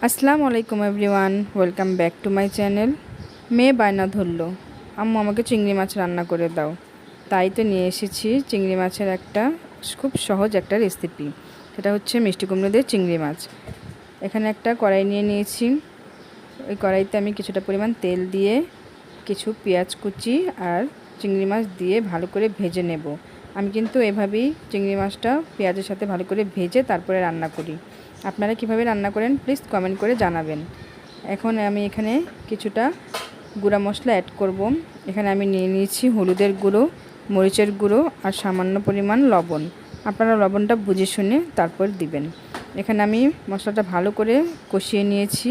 আসসালামু আলাইকুম everyone, welcome back to my channel. মেয়ে বায়না ধরলো, আম্মু আমাকে চিংড়ি মাছ রান্না করে দাও। তাই তো নিয়ে এসেছি চিংড়ি মাছের একটা খুব সহজ একটা রেসিপি। সেটা হচ্ছে মিষ্টি কুমড়ো দিয়ে চিংড়ি মাছ। এখানে একটা কড়াই নিয়ে নিয়েছি। ওই কড়াইতে আমি কিছুটা পরিমাণ তেল দিয়ে কিছু পেঁয়াজ কুচি আর চিংড়ি মাছ দিয়ে ভালো করে ভেজে নেব। আমি কিন্তু এভাবেই চিংড়ি মাছটা পেঁয়াজের সাথে ভালো করে ভেজে তারপরে রান্না করি। আপনারা কিভাবে রান্না করেন প্লিজ কমেন্ট করে জানাবেন। এখন আমি এখানে কিছুটা গুঁড়া মশলা অ্যাড করব। এখানে আমি নিয়ে নিয়েছি হলুদের গুঁড়ো, মরিচের গুঁড়ো আর সামান্য পরিমাণ লবণ। আপনারা লবণটা বুঝে শুনে তারপর দিবেন। এখানে আমি মশলাটা ভালো করে কষিয়ে নিয়েছি।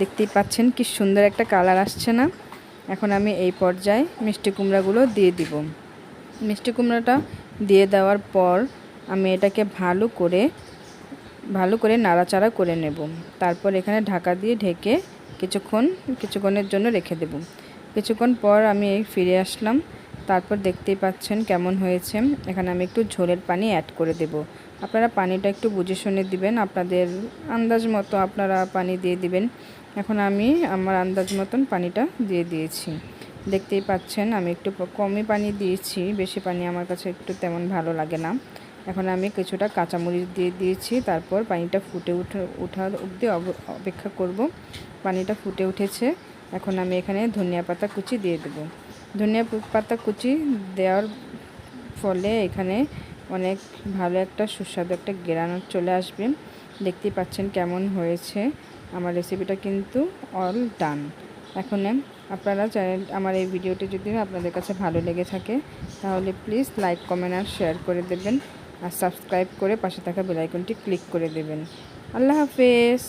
দেখতেই পাচ্ছেন কি সুন্দর একটা কালার আসছে না। এখন আমি এই পর্যায়ে মিষ্টি কুমড়াগুলো দিয়ে দিব। মিষ্টি কুমড়াটা দিয়ে দেওয়ার পর আমি এটাকে ভালো করে নাড়াচাড়া করে নেব। তারপর এখানে ঢাকা দিয়ে ঢেকে কিছুক্ষণের জন্য রেখে দেব। কিছুক্ষণ পর আমি ফিরে আসলাম। তারপর দেখতেই পাচ্ছেন কেমন হয়েছে। এখানে আমি একটু ঝোলের পানি অ্যাড করে দেব। আপনারা পানিটা একটু বুঝে শুনে দিবেন, আপনাদের আন্দাজ মতো আপনারা পানি দিয়ে দিবেন। এখন আমি আমার আন্দাজ মতন পানিটা দিয়ে দিয়েছি। দেখতেই পাচ্ছেন আমি একটু কমই পানি দিয়েছি, বেশি পানি আমার কাছে একটু তেমন ভালো লাগে না। এখন আমি কিছুটা কাঁচামরিচ দিয়ে দিয়েছি। তারপর পানিটা ওঠার অবধি অপেক্ষা করব। পানিটা ফুটে উঠেছে। এখন আমি এখানে ধনিয়া পাতা কুচি দিয়ে দেব। ধনিয়া পাতা কুচি দেওয়ার ফলে এখানে অনেক ভালো একটা সুস্বাদু একটা ঘ্রাণ চলে আসবে। দেখতেই পাচ্ছেন কেমন হয়েছে। আমার রেসিপিটা কিন্তু অল ডান। এখন আপনারা আমার এই ভিডিওটি যদি আপনাদের কাছে ভালো লেগে থাকে তাহলে প্লিজ লাইক, কমেন্ট আর শেয়ার করে দেবেন। আর সাবস্ক্রাইব করে পাশে থাকা বেল আইকনটি ক্লিক করে দেবেন। আল্লাহ হাফেজ।